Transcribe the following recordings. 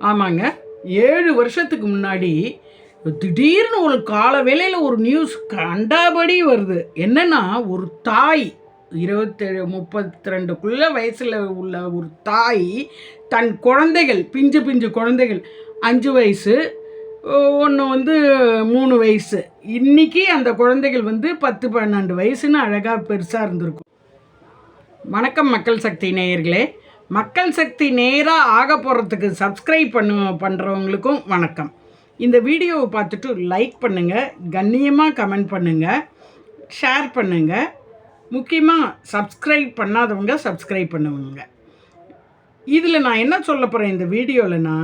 ஆமாங்க. 7 வருஷத்துக்கு முன்னாடி திடீர்னு ஒரு கால வேளையில ஒரு நியூஸ் கண்டபடி வருது. என்னன்னா, ஒரு தாய் 27, 32க்குள்ள வயசுல உள்ள ஒரு தாய் தன் குழந்தைகள், பிஞ்சு பிஞ்சு குழந்தைகள் 5 வயசு, ஒன்று வந்து 3 வயசு. இன்னைக்கு அந்த குழந்தைகள் வந்து 10, 12 வயசுன்னு அழகாக பெருசாக இருந்திருக்கும். வணக்கம் மக்கள் சக்தி நேயர்களே. மக்கள் சக்தி நேராக ஆக போகிறதுக்கு சப்ஸ்கிரைப் பண்ணுறவங்களுக்கும் வணக்கம். இந்த வீடியோவை பார்த்துட்டு லைக் பண்ணுங்கள், கண்ணியமாக கமெண்ட் பண்ணுங்கள், ஷேர் பண்ணுங்கள். முக்கியமாக சப்ஸ்கிரைப் பண்ணாதவங்க சப்ஸ்கிரைப் பண்ணுவாங்க. இதில் நான் என்ன சொல்ல போகிறேன் இந்த வீடியோவில்னா,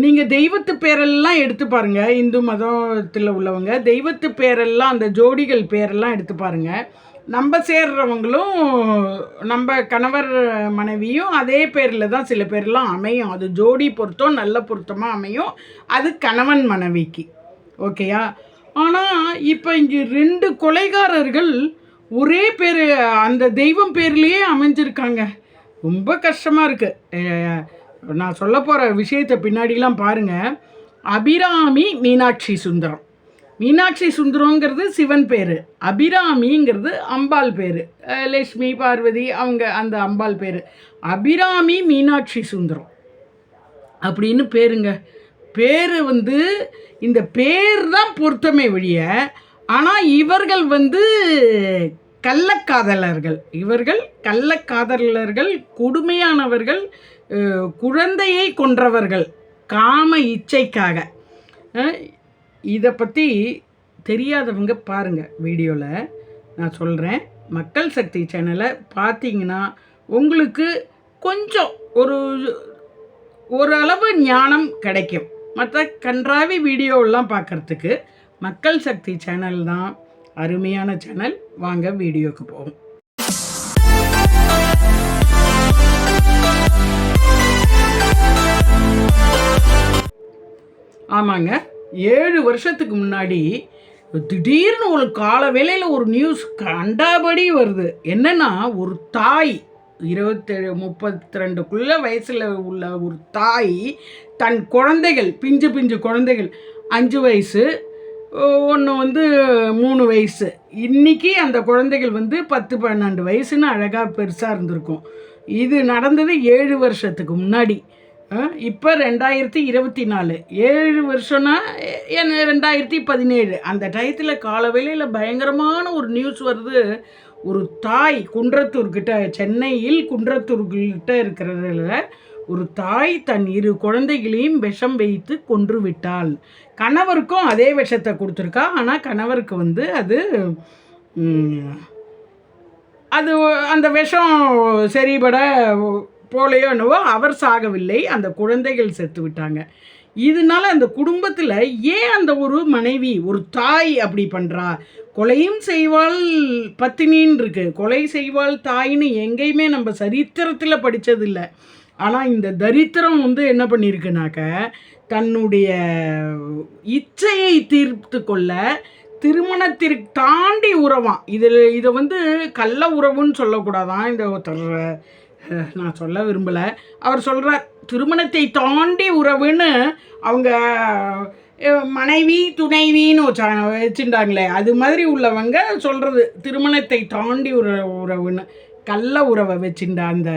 நீங்கள் தெய்வத்து பேரெல்லாம் எடுத்து பாருங்கள். இந்து மதத்தில் உள்ளவங்க தெய்வத்து பேரெல்லாம், அந்த ஜோடிகள் பேரெல்லாம் எடுத்து பாருங்கள். நம்ம சேர்றவங்களும் நம்ம கணவர் மனைவியும் அதே பேரில் தான் சில பேர்லாம் அமையும். அது ஜோடி பொருத்தம் நல்ல பொருத்தமாக அமையும். அது கணவன் மனைவிக்கு. ஓகேயா? ஆனால் இப்போ இங்கே 2 கொலைகாரர்கள் ஒரே பேர் அந்த தெய்வம் பேர்லேயே அமைஞ்சிருக்காங்க. ரொம்ப கஷ்டமாக இருக்குது. நான் சொல்ல போகிற விஷயத்தை பின்னாடிலாம் பாருங்கள். அபிராமி மீனாட்சி சுந்தரம். மீனாட்சி சுந்தரங்கிறது சிவன் பேர், அபிராமிங்கிறது அம்பாள் பேர். லட்சுமி பார்வதி அவங்க அந்த அம்பாள் பேர். அபிராமி மீனாட்சி சுந்தரம் அப்படின்னு பேருங்க. பேர் வந்து இந்த பேர் தான் பொருத்தமே வழிய, ஆனால் இவர்கள் வந்து கள்ளக்காதலர்கள். இவர்கள் கள்ளக்காதலர்கள், கொடுமையானவர்கள், குழந்தையை கொன்றவர்கள் காம இச்சைக்காக. இதை பற்றி தெரியாதவங்க பாருங்கள். வீடியோவில் நான் சொல்கிறேன். மக்கள் சக்தி சேனலை பார்த்தீங்கன்னா உங்களுக்கு கொஞ்சம் ஒரு அளவு ஞானம் கிடைக்கும். மற்ற கன்றாவி வீடியோவெல்லாம் பார்க்குறதுக்கு மக்கள் சக்தி சேனல் தான் அருமையான சேனல். வாங்க வீடியோவுக்கு போவோம். ஆமாங்க. 7 வருஷத்துக்கு முன்னாடி திடீர்னு ஒரு கால வேளையில் ஒரு நியூஸ் கண்டபடி வருது. என்னன்னா, ஒரு தாய் 27, 32க்குள்ள வயசில் உள்ள ஒரு தாய் தன் குழந்தைகள், பிஞ்சு பிஞ்சு குழந்தைகள் 5 வயசு, ஒன்று வந்து 3 வயசு. இன்றைக்கி அந்த குழந்தைகள் வந்து 10, 12 வயசுன்னு அழகாக பெருசாக இருந்திருக்கும். இது நடந்தது 7 வருஷத்துக்கு முன்னாடி. இப்போ 2024, 7 வருஷம்னா 2017. அந்த டயத்தில் காலவேளையில் பயங்கரமான ஒரு நியூஸ் வருது. ஒரு தாய் குன்றத்தூர்கிட்ட, சென்னையில் குன்றத்தூர்கிட்ட இருக்கிறதுல ஒரு தாய் தன் 2 குழந்தைகளையும் விஷம் வைத்து கொன்று விட்டாள். கணவருக்கும் அதே விஷத்தை கொடுத்துருக்கா. ஆனால் கணவருக்கு வந்து அது அந்த விஷம் சரிபட போலையோ என்னவோ அவர் சாகவில்லை, அந்த குழந்தைகள் செத்து விட்டாங்க. இதனால அந்த குடும்பத்தில் ஏன் அந்த ஒரு மனைவி, ஒரு தாய் அப்படி பண்ணுறா? கொலையும் செய்வாள் பத்தினின்னு இருக்கு, கொலை செய்வாள் தாயின்னு எங்கேயுமே நம்ம சரித்திரத்தில் படித்ததில்லை. ஆனால் இந்த தரித்திரம் வந்து என்ன பண்ணியிருக்குனாக்க, தன்னுடைய இச்சையை தீர்த்து கொள்ள திருமணத்திற்கு தாண்டி உறவாம். இதை வந்து கள்ள உறவுன்னு சொல்லக்கூடாதான். இந்த ஒருத்தர் நான் சொல்ல விரும்பலை. அவர் சொல்கிறார் திருமணத்தை தாண்டி உறவுன்னு. அவங்க மனைவி துணைவின்னு வச்சுட்டாங்களே, அது மாதிரி உள்ளவங்க சொல்கிறது திருமணத்தை தாண்டி உறவுன்னு. கள்ள உறவை வச்சுட்ட அந்த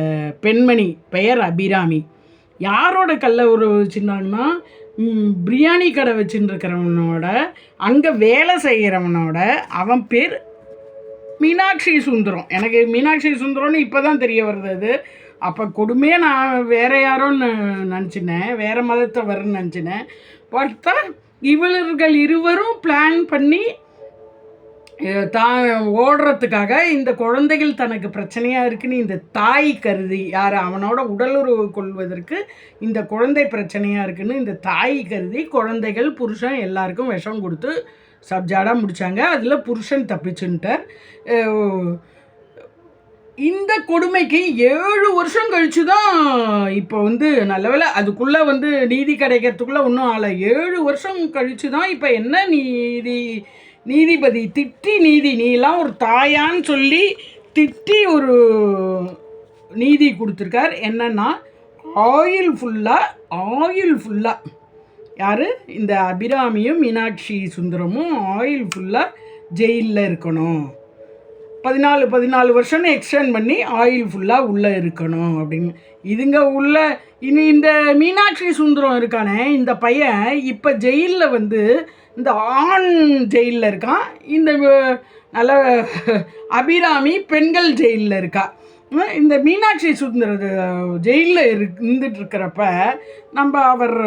பெண்மணி பெயர் அபிராமி. யாரோட கள்ள உறவு வச்சுருந்தாங்கன்னா, பிரியாணி கடை வச்சுருக்கிறவனோட, அங்கே வேலை செய்கிறவனோட, அவன் பேர் மீனாட்சி சுந்தரம். எனக்கு மீனாட்சி சுந்தரம்னு இப்போ தான் தெரிய வருது. அது அப்போ கொடுமையாக நான் வேறு யாரோன்னு நினச்சினேன், வேறு மதத்தவர்னு நினச்சினேன். பார்த்தா இவர்கள் இருவரும் பிளான் பண்ணி ஓடுறதுக்காக, இந்த குழந்தைகள் தனக்கு பிரச்சனையாக இருக்குன்னு இந்த தாய் கருதி, அவனோட உடலுறவு கொள்வதற்கு இந்த குழந்தை பிரச்சனையாக இருக்குன்னு இந்த தாய் கருதி குழந்தைகள், புருஷன் எல்லாருக்கும் விஷம் கொடுத்து சப்ஜாடாக முடித்தாங்க. அதில் புருஷன் தப்பிச்சுட்டார். இந்த கொடுமைக்கு 7 வருஷம் கழித்து தான் இப்போ வந்து நல்லவேளை அதுக்குள்ளே வந்து நீதி கிடைக்கிறதுக்குள்ளே இன்னும் ஆளை 7 வருஷம் கழித்து தான் இப்போ என்ன நீதிபதி திட்டி நீலாம் ஒரு தாயான்னு சொல்லி திட்டி ஒரு நீதி கொடுத்துருக்கார். என்னன்னா, ஆயில் ஃபுல்லாக யார் இந்த அபிராமியும் மீனாட்சி சுந்தரமும் ஆயில் ஃபுல்லாக ஜெயிலில் இருக்கணும், 14 வருஷம்னு எக்ஸ்டெண்ட் பண்ணி ஆயில் ஃபுல்லாக உள்ளே இருக்கணும் அப்படின்னு. இதுங்க உள்ள இனி இந்த மீனாட்சி சுந்தரம் இருக்கானே இந்த பையன் இப்போ ஜெயிலில் வந்து இந்த ஆண் ஜெயிலில் இருக்கான், இந்த நல்ல அபிராமி பெண்கள் ஜெயிலில் இருக்கா. இந்த மீனாட்சி சுந்தர ஜெயிலில் இருந்துட்டு இருக்கிறப்ப நம்ம அவர்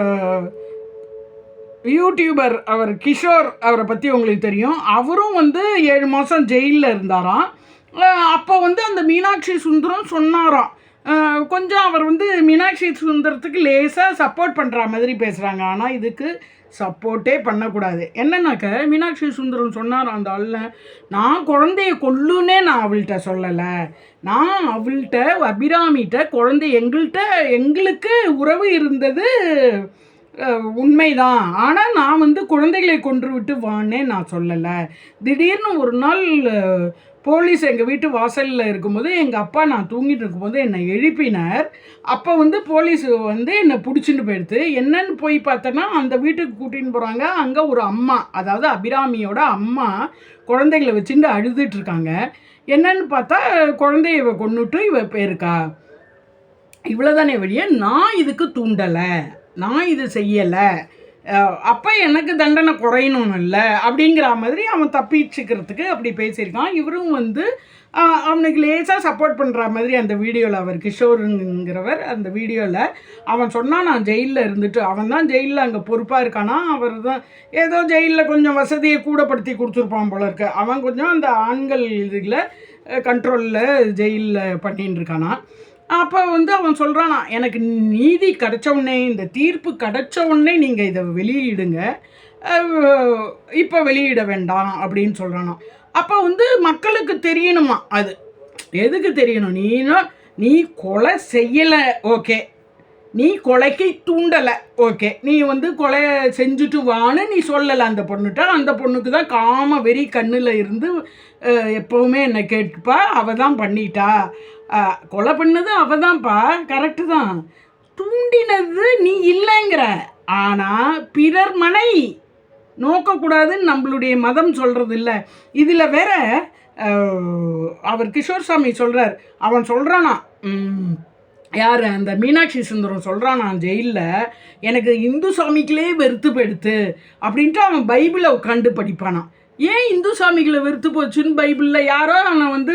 யூடியூபர் அவர் கிஷோர் அவரை பற்றி உங்களுக்கு தெரியும். அவரும் வந்து 7 மாதம் ஜெயிலில் இருந்தாராம். அப்போ வந்து அந்த மீனாட்சி சுந்தரம் சொன்னாராம், கொஞ்சம் அவர் வந்து மீனாட்சி சுந்தரத்துக்கு லேசாக சப்போர்ட் பண்ணுற மாதிரி பேசுகிறாங்க, ஆனால் இதுக்கு சப்போர்ட்டே பண்ணக்கூடாது. என்னன்னாக்க மீனாட்சி சுந்தரம் சொன்னார் அந்த ஆள், நான் குழந்தைய கொல்லுன்னே நான் அவள்கிட்ட சொல்லலை, நான் அவள்கிட்ட அபிராமிகிட்ட எங்களுக்கு உறவு இருந்தது உண்மைதான், ஆனால் நான் வந்து குழந்தைகளை கொன்று விட்டு வானே நான் சொல்லலை. திடீர்னு ஒரு நாள் போலீஸ் எங்கள் வீட்டு வாசலில் இருக்கும்போது எங்கள் அப்பா நான் தூங்கிட்டு இருக்கும்போது என்னை எழுப்பினார். அப்போ வந்து போலீஸ் வந்து என்னை பிடிச்சிட்டு போயிடுது. என்னன்னு போய் பார்த்தோன்னா அந்த வீட்டுக்கு கூட்டின்னு போகிறாங்க. அங்கே ஒரு அம்மா, அதாவது அபிராமியோட அம்மா குழந்தைகளை வச்சுட்டு அழுதுட்ருக்காங்க. என்னன்னு பார்த்தா குழந்தைய கொண்டுட்டு இவ போயிருக்கா. இவ்வளோதானே வழியே, நான் இதுக்கு தூண்டலை, நான் இது செய்யலை, அப்போ எனக்கு தண்டனை குறையணும் இல்லை அப்படிங்கிற மாதிரி அவன் தப்பிச்சுக்கிறதுக்கு அப்படி பேசியிருக்கான். இவரும் வந்து அவனுக்கு லேசாக சப்போர்ட் பண்ணுற மாதிரி அந்த வீடியோவில் அவர் கிஷோருங்கிறவர் அந்த வீடியோவில் அவன் சொன்னான், நான் ஜெயிலில் இருந்துட்டு, அவன் தான் ஜெயிலில் அங்கே பொறுப்பாக இருக்கானா, அவர் தான் ஏதோ ஜெயிலில் கொஞ்சம் வசதியை கூடப்படுத்தி கொடுத்துருப்பான் போல இருக்கு, அவன் கொஞ்சம் அந்த ஆண்கள் இதில் கண்ட்ரோலில் ஜெயிலில் பண்ணின்னு இருக்கானா. அப்போ வந்து அவன் சொல்கிறானா, எனக்கு நீதி கிடச்சவுடனே, இந்த தீர்ப்பு கிடச்சவுடனே நீங்கள் இதை வெளியிடுங்க, இப்போ வெளியிட வேண்டாம் அப்படின்னு சொல்கிறானா. அப்போ வந்து மக்களுக்கு தெரியணுமா, அது எதுக்கு தெரியணும், நீ கொலை செய்யலை ஓகே, நீ கொலைக்கு தூண்டலை ஓகே, நீ வந்து கொலை செஞ்சுட்டு வான்னு நீ சொல்லலை அந்த பொண்ணுகிட்ட, அந்த பொண்ணுக்கு தான் காம வெறி கண்ணில் இருந்து எப்போவுமே என்னை கேட்டுப்பா, அவள் தான் பண்ணிட்டா, கொலை பண்ணது அவள் தான்ப்பா, கரெக்டு தான், தூண்டினது நீ இல்லைங்கிற, ஆனால் பிறர் மனை நோக்கக்கூடாதுன்னு நம்மளுடைய மதம் சொல்கிறது இல்லை. இதில் வேற அவர் கிஷோர் சாமி சொல்கிறார், அவன் சொல்கிறானா, யார் அந்த மீனாட்சி சுந்தரம் சொல்கிறான், நான் ஜெயிலில் எனக்கு இந்து சாமிகளே வெறுத்து போயிடுத்து அப்படின்ட்டு அவன் பைபிளை உட்காந்து படிப்பானான். ஏன் இந்து சாமிகளை வெறுத்து போச்சுன்னு பைபிளில் யாரோ அவனை வந்து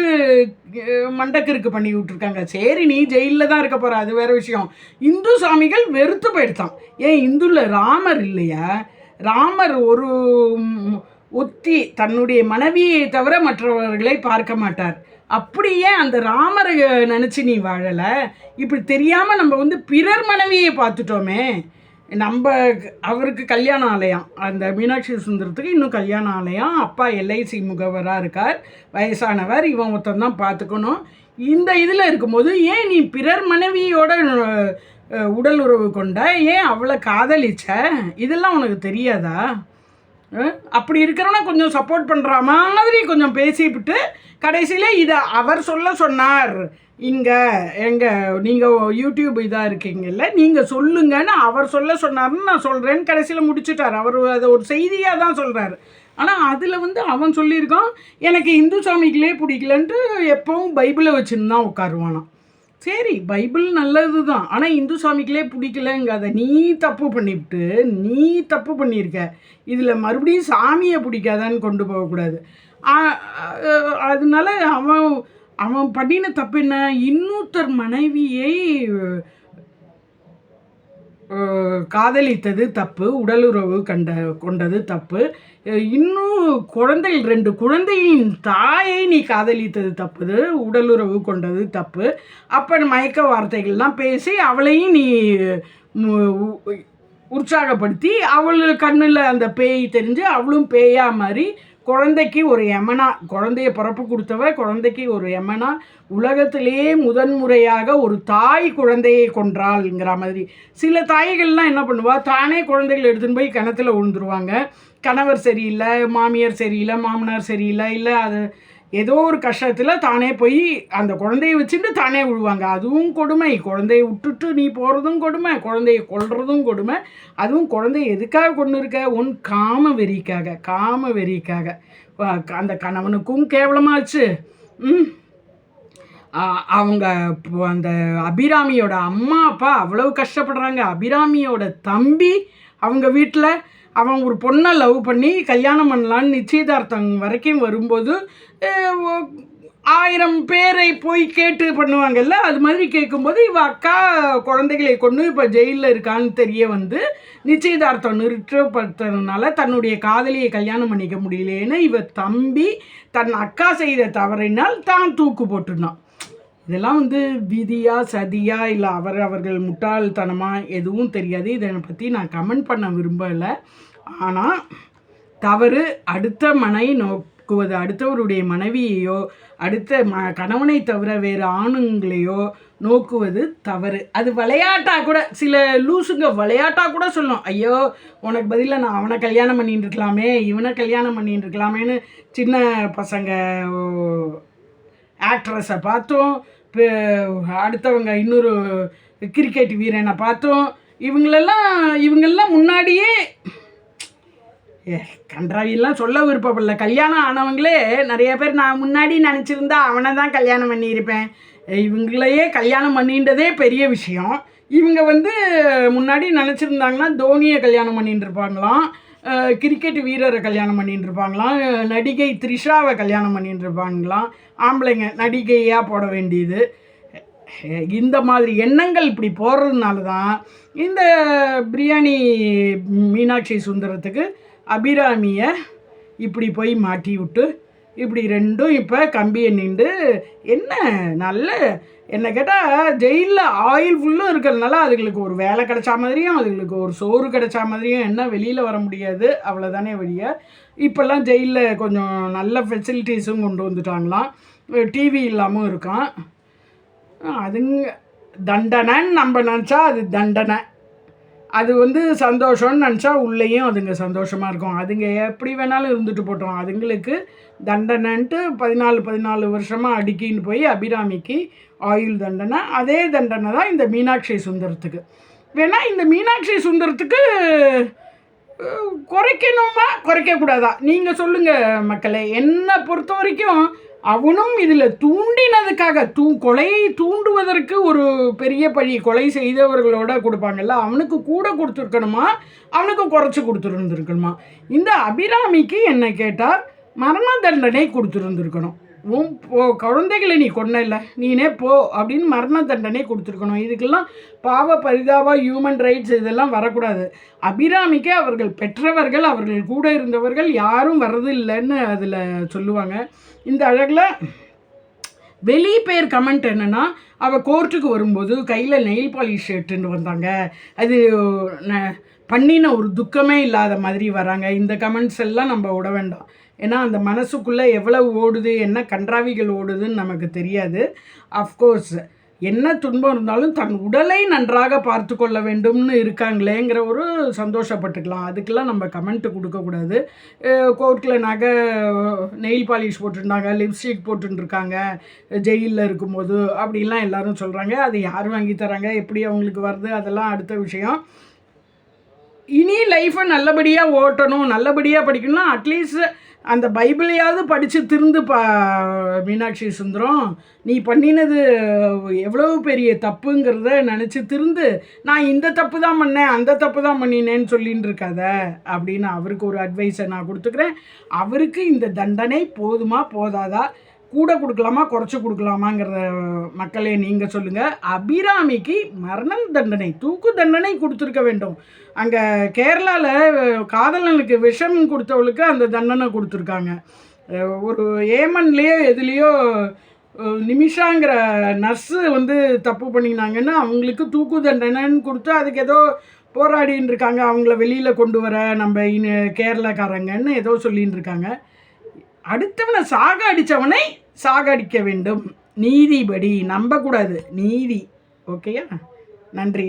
மண்டக்கருக்கு பண்ணி விட்டுருக்காங்க. சரி, நீ ஜெயிலில் தான் இருக்க போகிற, அது வேறு விஷயம். இந்து சாமிகள் வெறுத்து போயிடுத்தான். ஏன் இந்துவில் ராமர் இல்லையா, ராமர் ஒரு ஒத்தி தன்னுடைய மனைவியை தவிர மற்றவர்களை பார்க்க மாட்டார். அப்படியே அந்த ராமரை நினச்சி நீ வாழலை, இப்படி தெரியாமல் நம்ம வந்து பிறர் மனைவியை பார்த்துட்டோமே. நம்ம அவருக்கு கல்யாண ஆலயம், அந்த மீனாட்சி சுந்தரத்துக்கு இன்னும் கல்யாண ஆலயம், அப்பா எல்ஐசி முகவராக இருக்கார், வயசானவர், இவன் மொத்தம் தான் பார்த்துக்கணும். இந்த இதில் இருக்கும்போது ஏன் நீ பிறர் மனைவியோட உடல் உறவு கொண்ட, ஏன் அவளை காதலிச்ச, இதெல்லாம் உனக்கு தெரியாதா? அப்படி இருக்கிறவனா கொஞ்சம் சப்போர்ட் பண்ணுற மாதிரி கொஞ்சம் பேசிவிட்டு கடைசியில் இதை அவர் சொல்ல சொன்னார், இங்கே நீங்கள் யூடியூப் இதாக இருக்கீங்கல்ல, நீங்கள் சொல்லுங்கன்னு அவர் சொல்ல சொன்னார்னு நான் சொல்கிறேன்னு கடைசியில் முடிச்சுட்டார். அவர் அதை ஒரு செய்தியாக தான் சொல்கிறார். ஆனால் அதில் வந்து அவன் சொல்லியிருக்கான், எனக்கு இந்து சாமிகளே பிடிக்கலன்ட்டு எப்போவும் பைபிளை வச்சுன்னு தான் உட்காருவானான். சரி, பைபிள் நல்லது தான், ஆனால் இந்து சாமிகளே பிடிக்கலங்காத, நீ தப்பு பண்ணியிருக்க, இதில் மறுபடியும் சாமியை பிடிக்காதான்னு கொண்டு போகக்கூடாது. அதனால அவன் பண்ணின தப்பு என்ன, இன்னொருத்தர் மனைவியை காதலித்தது தப்பு, உடலுறவு கொண்டது தப்பு, இன்னும் 2 குழந்தையின் தாயை நீ காதலித்தது தப்பு, உடலுறவு கொண்டது தப்பு. அப்போ மயக்க வார்த்தைகள்லாம் பேசி அவளையும் நீ உற்சாகப்படுத்தி அவள் கண்ணில் அந்த பேய் தெரிஞ்சு அவளும் பேயா மாதிரி குழந்தைக்கு ஒரு யமனா, குழந்தைய பிறப்பு கொடுத்தவ குழந்தைக்கு ஒரு யமனா, உலகத்திலேயே முதன்முறையாக ஒரு தாய் குழந்தையை கொன்றாள்ங்கிற மாதிரி. சில தாய்கள்லாம் என்ன பண்ணுவா, தானே குழந்தைகள் எடுத்துன்னு போய் கிணத்துல விழுந்துருவாங்க. கணவர் சரியில்லை, மாமியார் சரியில்லை, மாமனார் சரியில்லை, இல்லை அது ஏதோ ஒரு கஷ்டத்தில் தானே போய் அந்த குழந்தைய வச்சுட்டு தானே விழுவாங்க. அதுவும் கொடுமை. குழந்தைய விட்டுட்டு நீ போகிறதும் கொடுமை, குழந்தைய கொல்றதும் கொடுமை. அதுவும் குழந்தைய எதுக்காக கொண்டு இருக்க? காம வெறிக்காக. அந்த கணவனுக்கும் கேவலமாச்சு. அவங்க அந்த அபிராமியோட அம்மா அப்பா அவ்வளவு கஷ்டப்படுறாங்க. அபிராமியோட தம்பி அவங்க வீட்டில் அவன் ஒரு பொண்ணை லவ் பண்ணி கல்யாணம் பண்ணலான்னு நிச்சயதார்த்தம் வரைக்கும் வரும்போது 1000 பேரை போய் கேட்டு பண்ணுவாங்கல்ல, அது மாதிரி கேட்கும்போது இவள் அக்கா குழந்தைகளை கொண்டு இப்போ ஜெயிலில் இருக்கான்னு தெரிய வந்து நிச்சயதார்த்தம் நிறுத்தப்படுத்துறதுனால தன்னுடைய காதலியை கல்யாணம் பண்ணிக்க முடியலேன்னு இவ தம்பி தன் அக்கா செய்த தவறினால் தான் தூக்கு போட்டுனான். இதெல்லாம் வந்து விதியா சதியா இல்லை அவர்கள் முட்டாள்தனமாக எதுவும் தெரியாது. இதை பற்றி நான் கமெண்ட் பண்ண விரும்பலை. ஆனால் தவறு அடுத்த நோக்குவது, அடுத்தவருடைய மனைவியையோ அடுத்த கணவனை தவிர வேறு ஆணுங்களையோ நோக்குவது தவறு. அது விளையாட்டாக கூட சில லூசுங்க விளையாட்டாக கூட சொல்லும், ஐயோ உனக்கு பதிலாக நான் அவனை கல்யாணம் பண்ணிட்டு இருக்கலாமே, இவனை கல்யாணம் பண்ணிட்டு இருக்கலாமேன்னு சின்ன பசங்க ஆக்ட்ரஸை பார்த்தோம், அடுத்தவங்க இன்னொரு கிரிக்கெட் வீரனை பார்த்தோம். இவங்களெல்லாம் முன்னாடியே கன்றாவியெல்லாம் சொல்ல விருப்பப்படல. கல்யாணம் ஆனவங்களே நிறைய பேர் நான் முன்னாடி நினச்சிருந்தா அவனை தான் கல்யாணம் பண்ணியிருப்பேன். இவங்களையே கல்யாணம் பண்ணின்றதே பெரிய விஷயம். இவங்க வந்து முன்னாடி நினச்சிருந்தாங்கன்னா தோனியை கல்யாணம் பண்ணிட்டு இருப்பாங்களாம், கிரிக்கெட் வீரரை கல்யாணம் பண்ணிட்டு இருப்பாங்களாம், நடிகை த்ரிஷாவை கல்யாணம் பண்ணிட்டு இருப்பாங்களாம். ஆம்பளைங்க நடிகையாக போட வேண்டியது. இந்த மாதிரி எண்ணங்கள் இப்படி போடுறதுனால தான் இந்த பிரியாணி மீனாட்சி சுந்தரத்துக்கு அபிராமியை இப்படி போய் மாட்டி விட்டு இப்படி ரெண்டும் இப்போ கம்பியை நின்று என்ன நல்ல என்ன கேட்டால் ஜெயிலில் ஆயில் ஃபுல்லும் இருக்கிறதுனால அதுங்களுக்கு ஒரு வேலை கிடைச்சா மாதிரியும் அதுங்களுக்கு ஒரு சோறு கிடைச்சா மாதிரியும் என்ன வெளியில் வர முடியாது, அவ்வளோதானே வழியா. இப்போல்லாம் ஜெயிலில் கொஞ்சம் நல்ல ஃபெசிலிட்டிஸும் கொண்டு வந்துட்டாங்களாம், டிவி இல்லாமல் இருக்கான். அதுங்க தண்டனைன்னு நம்ம நினச்சா அது தண்டனை, அது வந்து சந்தோஷம்னு நினச்சா உள்ளேயும் அதுங்க சந்தோஷமாக இருக்கும். அதுங்க எப்படி வேணாலும் இருந்துட்டு போட்டோம். அதுங்களுக்கு தண்டனைன்ட்டு 14 வருஷமாக அடிக்கின்னு போய் அபிராமிக்கு ஆயுள் தண்டனை. அதே தண்டனை தான் இந்த மீனாட்சி சுந்தரத்துக்கு. வேணால் இந்த மீனாட்சி சுந்தரத்துக்கு குறைக்கணுமா குறைக்கக்கூடாதா நீங்கள் சொல்லுங்கள் மக்களே. என்னை பொறுத்த வரைக்கும் அவனும் இதில் தூண்டினதுக்காக கொலையை தூண்டுவதற்கு ஒரு பெரிய பழி கொலை செய்தவர்களோட கொடுப்பாங்கல்ல, அவனுக்கு கூட கொடுத்துருக்கணுமா அவனுக்கு குறைச்சி கொடுத்துருந்துருக்கணுமா? இந்த அபிராமிக்கு என்ன கேட்டால் மரண தண்டனை கொடுத்துருந்துருக்கணும். குழந்தைகளை நீ கொன்ன நீனே போ அப்படின்னு மரண தண்டனை கொடுத்துருக்கணும். இதுக்கெல்லாம் பாவ பரிதாப ஹியூமன் ரைட்ஸ் இதெல்லாம் வரக்கூடாது. அபிராமிக்கு அவர்கள் பெற்றவர்கள் அவர்கள் கூட இருந்தவர்கள் யாரும் வர்றது இல்லைன்னு அதில் சொல்லுவாங்க. இந்த அழகில் பேர் கமெண்ட் என்னென்னா, அவள் கோர்ட்டுக்கு வரும்போது கையில் நெயில் பாலிஷ் எடுத்துட்டு வந்தாங்க, அது பண்ணின ஒரு துக்கமே இல்லாத மாதிரி வராங்க. இந்த கமெண்ட்ஸ் எல்லாம் நம்ம விட வேண்டாம். ஏன்னா அந்த மனசுக்குள்ளே எவ்வளவு ஓடுது என்ன கன்றாவிகள் ஓடுதுன்னு நமக்கு தெரியாது. அஃப்கோர்ஸ் என்ன துன்பம் இருந்தாலும் தன் உடலை நன்றாக பார்த்து கொள்ள வேண்டும்னு இருக்காங்களேங்கிற ஒரு சந்தோஷப்பட்டுக்கலாம். அதுக்கெல்லாம் நம்ம கமெண்ட்டு கொடுக்கக்கூடாது. கோர்ட்டில் நெயில் பாலிஷ் போட்டுருந்தாங்க, லிப்ஸ்டிக் போட்டுருக்காங்க ஜெயிலில் இருக்கும்போது அப்படிலாம் எல்லோரும் சொல்கிறாங்க. அது யார் வாங்கி தராங்க, எப்படி அவங்களுக்கு வருது, அதெல்லாம் அடுத்த விஷயம். இனி லைஃப்பை நல்லபடியாக ஓட்டணும், நல்லபடியாக படிக்கணும்னா அட்லீஸ்ட் அந்த பைபிளையாவது படித்து திருந்து மீனாட்சி சுந்தரம், நீ பண்ணினது எவ்வளோ பெரிய தப்புங்கிறத நினச்சி திருந்து, நான் இந்த தப்பு தான் பண்ணேன் அந்த தப்பு தான் பண்ணினேன்னு சொல்லின்னு இருக்காத அப்படின்னு அவருக்கு ஒரு அட்வைஸை நான் கொடுத்துக்கிறேன். அவருக்கு இந்த தண்டனை போதுமா போதாதா, கூட கொடுக்கலாமா குறைச்சி கொடுக்கலாமாங்கிறத மக்களே நீங்கள் சொல்லுங்கள். அபிராமிக்கு மரண தண்டனை தூக்கு தண்டனை கொடுத்துருக்க வேண்டும். அங்கே கேரளாவில் காதலனுக்கு விஷம் கொடுத்தவளுக்கு அந்த தண்டனை கொடுத்துருக்காங்க. ஒரு ஏமன்லேயோ எதுலேயோ நிமிஷாங்கிற நர்ஸு வந்து தப்பு பண்ணினாங்கன்னா அவங்களுக்கு தூக்கு தண்டனைன்னு கொடுத்து அதுக்கு ஏதோ போராடின்னு இருக்காங்க, அவங்கள வெளியில் கொண்டு வர நம்ம கேரளாக்காரங்கன்னு ஏதோ சொல்லின்னு இருக்காங்க. அடுத்தவனை அடித்தவனை சாகடிக்க வேண்டும், நீதிபடி நம்பக்கூடாது, நீதி. ஓகேயா? நன்றி.